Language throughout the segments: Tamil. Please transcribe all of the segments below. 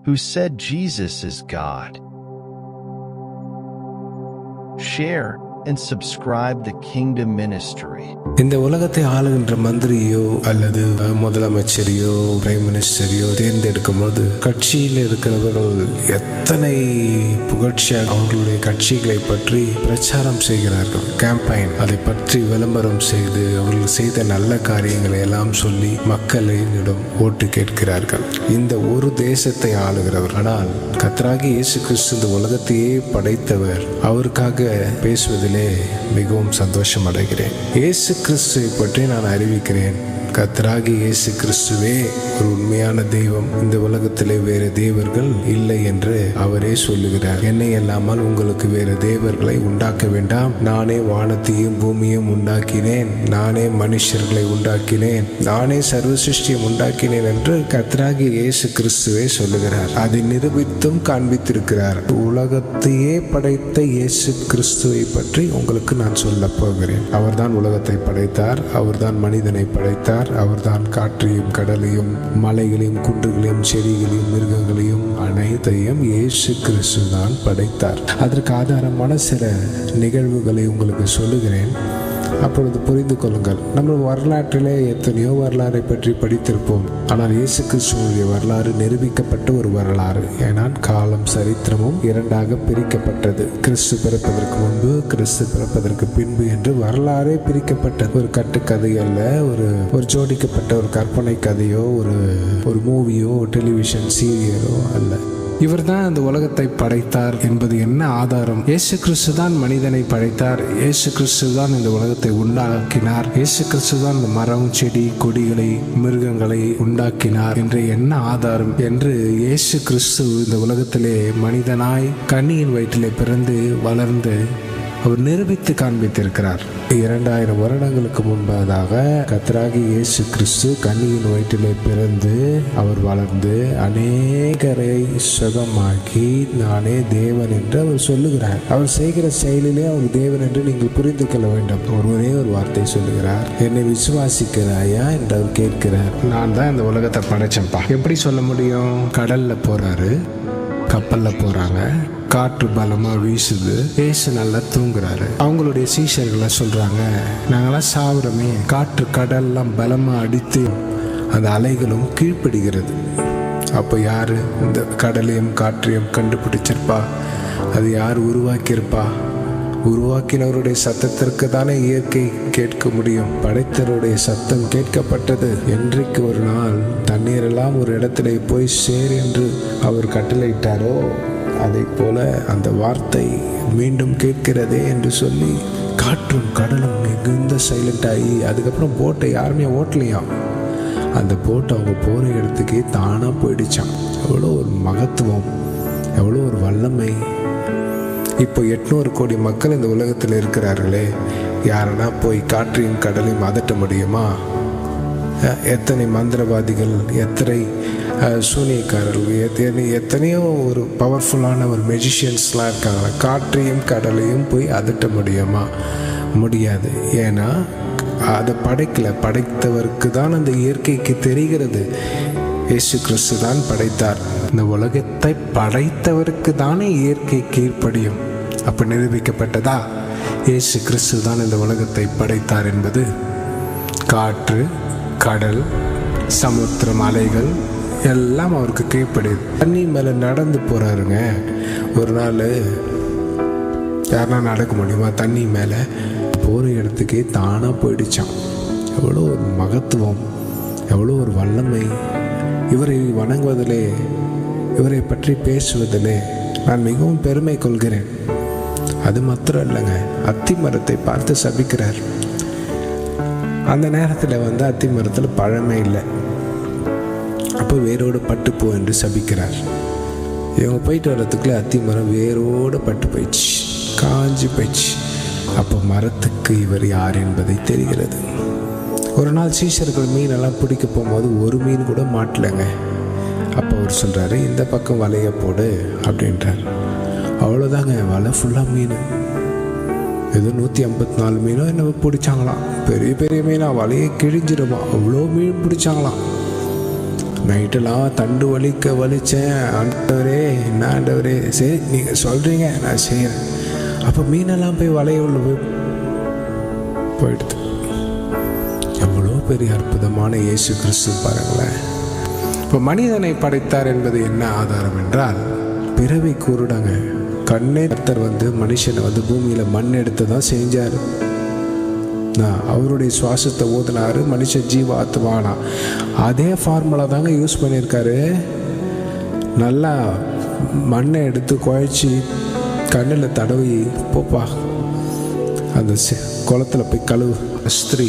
who said Jesus is God. Share and subscribe the Kingdom Ministry. இந்த உலகத்தை ஆளுகின்ற மந்திரியோ அல்லது முதலமைச்சரையோ பிரைம் மினிஸ்டரையோ தேர்ந்தெடுக்கும் போது கட்சியில் இருக்கிறவர்கள் எத்தனை புகழ்ச்சியாக அவர்களுடைய கட்சிகளை பற்றி பிரச்சாரம் செய்கிறார்கள். கேம்பெயின் அதை பற்றி விளம்பரம் செய்து அவர்கள் செய்த நல்ல காரியங்களை எல்லாம் சொல்லி மக்களிடம் ஓட்டு கேட்கிறார்கள். இந்த ஒரு தேசத்தை ஆளுகிறவர். ஆனால் கர்த்தராகிய இயேசு கிறிஸ்து இந்த உலகத்தையே படைத்தவர். அவருக்காக பேசுவதிலே மிகவும் சந்தோஷம் அடைகிறேன். இயேசு கிறிஸ்துவை பற்றி நான் அறிவிக்கிறேன். கர்த்தராகிய இயேசு கிறிஸ்துவே ஒரு உண்மையான தெய்வம். இந்த உலகத்திலே வேறு தேவர்கள் இல்லை என்று அவரே சொல்லுகிறார். என்னை அல்லாமல் உங்களுக்கு வேறு தேவர்களை உண்டாக்க வேண்டாம். நானே வானத்தையும் பூமியையும் உண்டாக்கினேன். நானே மனுஷர்களை உண்டாக்கினேன். நானே சர்வ சிருஷ்டியும் உண்டாக்கினேன் என்று கர்த்தராகிய இயேசு கிறிஸ்துவே சொல்லுகிறார். அதை நிரூபித்தும் காண்பித்திருக்கிறார். உலகத்தையே படைத்த இயேசு கிறிஸ்துவை பற்றி உங்களுக்கு நான் சொல்ல போகிறேன். அவர்தான் உலகத்தை படைத்தார். அவர்தான் மனிதனை படைத்தார். அவர்தான் காற்றையும் கடலையும் மலைகளையும் குன்றுகளையும் செடிகளையும் மிருகங்களையும் அனைத்தையும் இயேசு கிறிஸ்து தான் படைத்தார். அதற்கு ஆதாரமான சில நிகழ்வுகளை உங்களுக்கு சொல்லுகிறேன். அப்பொழுது புரிந்து கொள்ளுங்கள். நம்ம வரலாற்றிலே எத்தனையோ வரலாறை பற்றி படித்திருப்போம். ஆனால் இயேசு கிறிஸ்துவினுடைய வரலாறு நிரூபிக்கப்பட்ட ஒரு வரலாறு. ஏனால் காலம் சரித்திரமும் இரண்டாக பிரிக்கப்பட்டது. கிறிஸ்து பிறப்பதற்கு முன்பு, கிறிஸ்து பிறப்பதற்கு பின்பு என்று வரலாறே பிரிக்கப்பட்ட ஒரு கட்டுக்கதை அல்ல. ஒரு ஜோடிக்கப்பட்ட ஒரு கற்பனை கதையோ ஒரு மூவியோ டெலிவிஷன் சீரியலோ அல்ல. இவர் தான் அந்த உலகத்தை படைத்தார் என்பது என்ன ஆதாரம்? இயேசு கிறிஸ்து தான் மனிதனை படைத்தார். இயேசு கிறிஸ்து தான் இந்த உலகத்தை உண்டாக்கினார். இயேசு கிறிஸ்து தான் இந்த மரம், செடி, கொடிகளை, மிருகங்களை உண்டாக்கினார் என்று என்ன ஆதாரம் என்று இயேசு கிறிஸ்து இந்த உலகத்திலே மனிதனாய் கன்னியின் வயிற்றிலே பிறந்து வளர்ந்து அவர் நிரூபித்து காண்பித்திருக்கிறார். 2000 வருடங்களுக்கு முன்பதாக கர்த்தராகிய இயேசு கிறிஸ்து கன்னியின் வயிற்றிலே பிறந்து அவர் வளர்ந்து அநேகரை சுகமாக்கி நானே தேவன் என்று அவர் சொல்லுகிறார். அவர் செய்கிற செயலிலே அவர் தேவன் என்று நீங்கள் புரிந்து கொள்ள வேண்டும். ஒரே ஒரு வார்த்தை சொல்லுகிறார், என்னை விசுவாசிக்கிறாயா என்று அவர் கேட்கிறார். நான் தான் இந்த உலகத்தை படைச்சேன்ப்பா. எப்படி சொல்ல முடியும்? கடல்ல போறாரு, கப்பல்ல போறாங்க, காற்று பலமா வீசுது, இயேசு நல்லா தூங்குறாரு. அவங்களுடைய சீஷர்களை சொல்றாங்க, நாங்களாம் சாவுறமே, காற்று கடல்லாம் பலமா அடித்து அந்த அலைகளும் கீழ்ப்படுகிறது. அப்போ யாரு இந்த கடலையும் காற்றையும் கண்டுபிடிச்சிருப்பா? அது யார் உருவாக்கியிருப்பா? உருவாக்கினவருடைய சத்தத்திற்கு தானே இயற்கை கேட்க முடியும். படைத்தவருடைய சத்தம் கேட்கப்பட்டது. என்றைக்கு ஒரு நாள் தண்ணீரெல்லாம் ஒரு இடத்துல போய் சேர் என்று அவர் கட்டளையிட்டாரோ அதை போல அந்த வார்த்தை மீண்டும் கேட்கிறதே என்று சொல்லி காற்றும் கடலும் மிகுந்த சைலண்ட் ஆகி அதுக்கப்புறம் போட்டை யாருமே ஓட்டலையாம். அந்த போட்டை அவங்க போகிற இடத்துக்கே தானாக போயிடுச்சான். எவ்வளோ ஒரு மகத்துவம், எவ்வளோ ஒரு வல்லமை. இப்போ 800 கோடி மக்கள் இந்த உலகத்தில் இருக்கிறார்களே, யாரனா போய் காற்றையும் கடலையும் அதட்ட முடியுமா? எத்தனை மந்திரவாதிகள், எத்தனை சூனியக்காரர்கள், எத்தனையோ ஒரு பவர்ஃபுல்லான ஒரு மெஜிஷியன்ஸ்லாம் இருக்காங்க. காற்றையும் கடலையும் போய் அதட்ட முடியுமா? முடியாது. ஏன்னா அதை படைத்தவருக்கு தான் அந்த இயற்கைக்கு தெரிகிறது. இயேசு கிறிஸ்து தான் படைத்தார். இந்த உலகத்தை படைத்தவருக்கு தானே இயற்கை கீழ்ப்படியும். அப்போ நிரூபிக்கப்பட்டதா இயேசு கிறிஸ்து தான் இந்த உலகத்தை படைத்தார் என்பது. காற்று, கடல், சமுத்திரம், அலைகள் எல்லாம் அவருக்கு கீழ்ப்படியுது. தண்ணி மேலே நடந்து போகிறாருங்க. ஒரு நாள் யாருன்னா நடக்க முடியுமா? தண்ணி மேலே போகிற இடத்துக்கே தானாக போயிடுச்சான். எவ்வளோ ஒரு மகத்துவம், எவ்வளோ ஒரு வல்லமை. இவரை வணங்குவதிலே, இவரை பற்றி பேசுவதிலே நான் மிகவும் பெருமை கொள்கிறேன். அது மாத்திரம் இல்லைங்க, அத்தி மரத்தை பார்த்து சபிக்கிறார். அந்த நேரத்தில் அத்தி மரத்தில் பழமே இல்லை. அப்போ வேரோடு பட்டுப்போ என்று சபிக்கிறார். இவங்க போயிட்டு வர்றதுக்குள்ள அத்தி மரம் வேரோடு பட்டு போயிடுச்சு, காஞ்சி போயிடுச்சு. அப்போ மரத்துக்கு இவர் யார் என்பதை தெரிகிறது. ஒரு நாள் சீஷர்கள் மீனெல்லாம் பிடிக்க போகும்போது ஒரு மீன் கூட மாட்டலைங்க. அப்போ அவர் சொல்கிறாரு, இந்த பக்கம் வலைய போடு அப்படின்றார். அவ்வளோதாங்க, வலை ஃபுல்லாக மீன். ஏதோ 154 மீனோ என்ன பிடிச்சாங்களாம். பெரிய பெரிய மீனாக வலையை கிழிஞ்சிடுமா, அவ்வளோ மீன் பிடிச்சாங்களாம். நைட்டெல்லாம் தண்டு வலிச்சேன். ஆண்டவரே, என்ன ஆண்டவரே, சரி நீங்கள் சொல்கிறீங்க, நான் செய்கிறேன். அப்போ மீனெல்லாம் போய் வலைய உள்ள போயிடுது. எவ்வளோ பெரிய அற்புதமான இயேசு கிறிஸ்து பாருங்களேன். இப்போ மனிதனை படைத்தார் என்பது என்ன ஆதாரம் என்றால், பிறவி கூறுடாங்க. கண்ணே கர்த்தர் மனுஷனை பூமியில் மண் எடுத்து தான் செஞ்சார். அவருடைய சுவாசத்தை ஊதினாரு, மனுஷன் ஜீவ ஆத்மானா. அதே ஃபார்முலா தாங்க யூஸ் பண்ணியிருக்காரு. நல்லா மண்ணை எடுத்து குழைச்சி கண்ணில் தடவி போப்பா அந்த குளத்தில் போய் கழுவு. ஸ்திரீ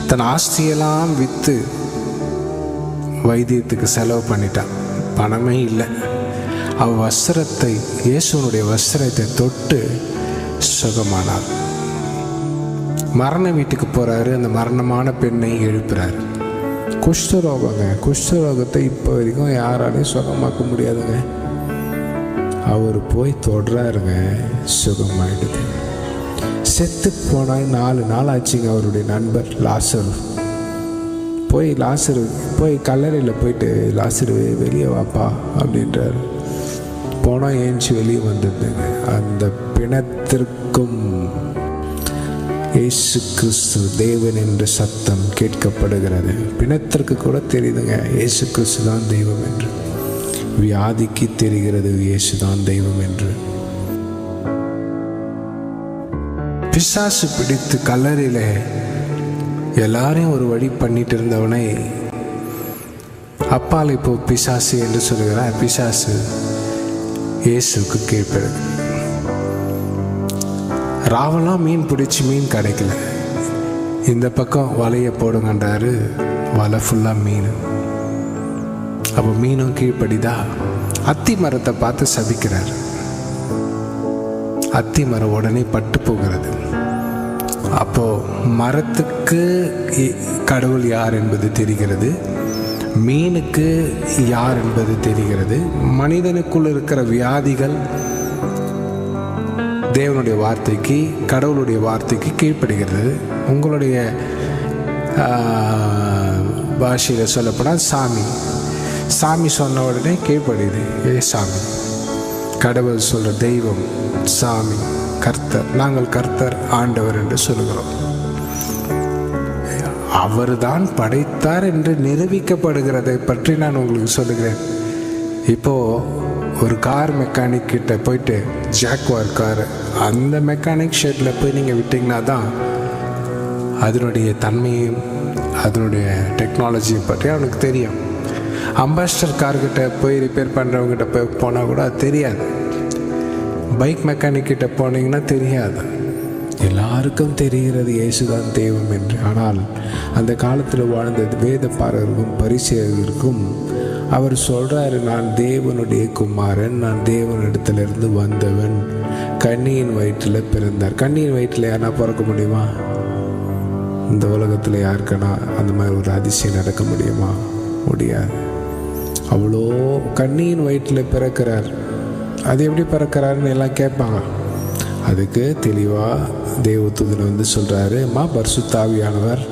தன் ஆஸ்தியெல்லாம் விற்று வைத்தியத்துக்கு செலவு பண்ணிட்டான். பணமே இல்லை. அவள் வஸ்திரத்தை, இயேசுனுடைய வஸ்திரத்தை தொட்டு சுகமானார். மரண வீட்டுக்கு போகிறாரு. அந்த மரணமான பெண்ணை எழுப்புறாரு. குஷ்டரோகத்தை இப்போ வரைக்கும் யாராலையும் சுகமாக்க முடியாதுங்க. அவர் போய் தொடுறாருங்க, சுகமாயிடுது. செத்து போனால் 4 நாள் ஆச்சுங்க. அவருடைய நண்பர் லாசரு போய் கல்லறையில் போயிட்டு, லாசரு வெளியே வாப்பா அப்படின்றாரு. போனால் ஏஞ்சி வெளியே வந்துடுதுங்க. அந்த பிணத்திற்கும் இயேசு கிறிஸ்து தேவன் என்ற சத்தம் கேட்கப்படுகிறது. பிணத்திற்கு கூட தெரியுதுங்க இயேசு கிறிஸ்து தான் தெய்வம் என்று. வியாதிக்கு தெரிகிறது இயேசு தான் தெய்வம் என்று. பிசாசு பிடித்து கல்லறையில் எல்லாரையும் ஒரு வழி பண்ணிட்டு இருந்தவனை அப்பால் இப்போ பிசாசு என்று சொல்லுகிறார். பிசாசு இயேசுக்கு கீழ்ப்படுது. ராவெல்லாம் மீன் பிடிச்சி மீன் கிடைக்கல. இந்த பக்கம் வலையை போடுங்கன்றாரு. வலை ஃபுல்லாக மீன். அப்போ மீனும் கீழ்ப்படிதா. அத்தி மரத்தை பார்த்து சபிக்கிறார். அத்தி மரம் உடனே பட்டு போகிறது. அப்போ மரத்துக்கு கடவுள் யார் என்பது தெரிகிறது, மீனுக்கு யார் என்பது தெரிகிறது. மனிதனுக்குள் இருக்கிற வியாதிகள் தேவனுடைய வார்த்தைக்கு, கடவுளுடைய வார்த்தைக்கு கீழ்ப்படுகிறது. உங்களுடைய பாஷையில் சொல்லப்போனால் சாமி சொன்ன உடனே கீழ்ப்படுது. சாமி, கடவுள் சொல்கிற தெய்வம் சாமி, கர்த்தர். நாங்கள் கர்த்தர், ஆண்டவர் என்று சொல்கிறோம். அவர் தான் படைத்தார் என்று நிரூபிக்கப்படுகிறதை பற்றி நான் உங்களுக்கு சொல்லுகிறேன். இப்போது ஒரு கார் மெக்கானிக் கிட்ட போயிட்டு, ஜாக்வார் கார், அந்த மெக்கானிக் ஷெட்டில் போய் நீங்கள் விட்டிங்கன்னா தான் அதனுடைய தன்மையும் அதனுடைய டெக்னாலஜியை பற்றி அவனுக்கு தெரியும். அம்பாஸ்டர் கார்கிட்ட போய் ரிப்பேர் பண்ணுறவங்ககிட்ட போய் போனால் கூட அது தெரியாது. பைக் மெக்கானிக் கிட்ட போனீங்கன்னா தெரியாது. எல்லாருக்கும் தெரிகிறது இயேசுதான் தெய்வம் என்று. ஆனால் அந்த காலத்தில் வாழ்ந்த வேதபாரகருக்கும் பரிசேயருக்கும் அவர் சொல்கிறாரு, நான் தேவனுடைய குமாரன், நான் தேவனிடத்திலிருந்து வந்தவன், கன்னியின் வயிற்றில் பிறந்தார். கன்னியின் வயிற்றில் யாரா பிறக்க முடியுமா? இந்த உலகத்தில் யாருக்கனா அந்த மாதிரி ஒரு அதிசயம் நடக்க முடியுமா? முடியாது. அவ்வளோ கன்னியின் வயிற்றில் பிறக்கிறார். அது எப்படி பிறக்கிறாருன்னு எல்லாம் கேட்பாங்க. அதுக்கு தெளிவாக தேவதூதன் சொல்கிறாரு, பரிசுத்தாவியானவர்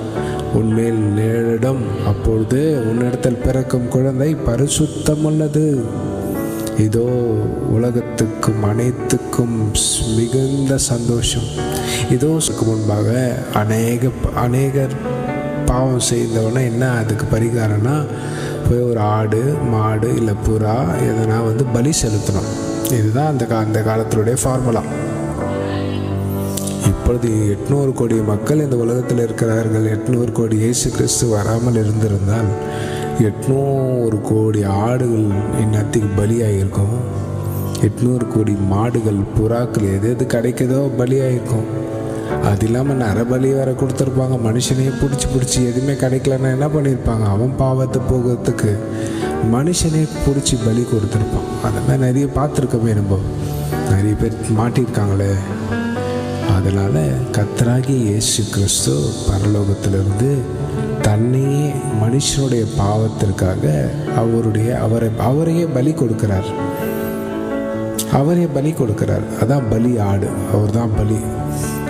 உன்மேல் நேரிடும், அப்பொழுது உன்னிடத்தில் பிறக்கும் குழந்தை பரிசுத்தம் உள்ளது. இதோ உலகத்துக்கும் அனைத்துக்கும் மிகுந்த சந்தோஷம். இதோ முன்பாக அநேகர் பாவம் செய்தவன என்ன அதுக்கு பரிகாரம்னா, போய் ஒரு ஆடு மாடு இல்லை புறா எதனா பலி செலுத்தணும். இதுதான் அந்த காலத்தினுடைய ஃபார்முலா. இப்பொழுது 800 கோடி மக்கள் இந்த உலகத்தில் இருக்கிறார்கள். 800 கோடி இயேசு கிறிஸ்து வராமல் இருந்திருந்தால் 800 கோடி ஆடுகள் இன்னத்துக்கு பலியாகிருக்கும். 800 கோடி மாடுகள் புறாக்கள் எது கிடைக்குதோ பலியாகிருக்கும். அது இல்லாமல் நரபலி வேற கொடுத்துருப்பாங்க. மனுஷனையே பிடிச்சி எதுவுமே கிடைக்கலன்னா என்ன பண்ணியிருப்பாங்க? அவன் பாவத்தை போகிறதுக்கு மனுஷனே பிடிச்சி பலி கொடுத்துருப்பான். அந்த மாதிரி நிறைய பார்த்துருக்கவே நம்ம நிறைய பேர் மாட்டியிருக்காங்களே. அதனால் கர்த்தராகிய இயேசு கிறிஸ்து பரலோகத்திலிருந்து தன்னையே மனுஷனுடைய பாவத்திற்காக அவரையே பலி கொடுக்கிறார். அதான் பலி ஆடு. அவர் தான் பலி.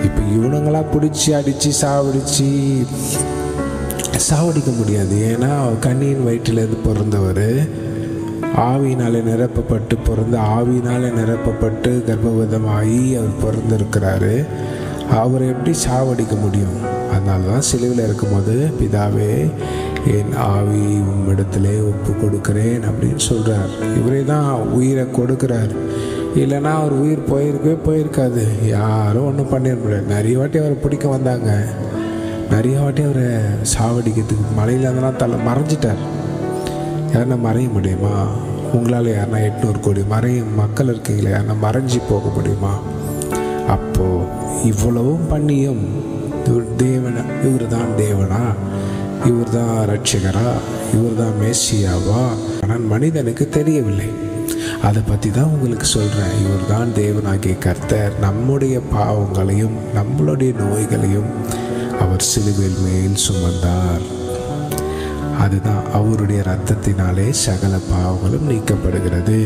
இப்போ இவனுங்களா பிடிச்சி அடித்து சாவடிச்சு சாவடிக்க முடியாது. ஏன்னா கன்னியின் வயிற்றிலேருந்து பிறந்தவர், ஆவியினாலே நிரப்பப்பட்டு பிறந்து ஆவியினாலே நிரப்பப்பட்டு கர்ப்பவதமாகி அவர் பிறந்திருக்கிறாரு. அவரை எப்படி சாவடிக்க முடியும்? அதனால தான் சிலுவையில் இருக்கும்போது பிதாவே என் ஆவி உம்மிடத்திலே ஒப்பு கொடுக்கிறேன் அப்படின்னு சொல்கிறார். இவரே தான் உயிரை கொடுக்குறார். இல்லைன்னா அவர் உயிர் போயிருக்காது. யாரும் ஒன்றும் பண்ணிட முடியாது. நிறைய வாட்டி அவரை பிடிக்க வந்தாங்க, நிறைய வாட்டி அவரை சாவடிக்கிறதுக்கு மலையில் இருந்தெல்லாம் மறைஞ்சிட்டார். யாருன்னா மறைய முடியுமா? உங்களால் யாருன்னா 800 கோடி மக்கள் இருக்கீங்களே, யாருன்னா மறைஞ்சி போக முடியுமா? அப்போது இவ்வளவும் பண்ணியும் இவர் தான் தேவனா, இவர் தான் ரட்சகரா, இவர் தான் மேசியாவா? ஆனால் மனிதனுக்கு தெரியவில்லை. அதை பற்றி தான் உங்களுக்கு சொல்கிறேன். இவர் தான் தேவனாகிய கர்த்தர். நம்முடைய பாவங்களையும் நம்மளுடைய நோய்களையும் அவர் சிலுவையில் மேல் சுமந்தார். அதுதான் அவருடைய இரத்தத்தினாலே சகல பாவங்களும் நீக்கப்படுகிறது.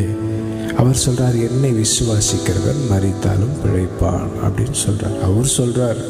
அவர் சொல்கிறார், என்னை விசுவாசிக்கிறவன் மரித்தாலும் பிழைப்பான் அப்படின்னு சொல்கிறார். அவர் சொல்கிறார்,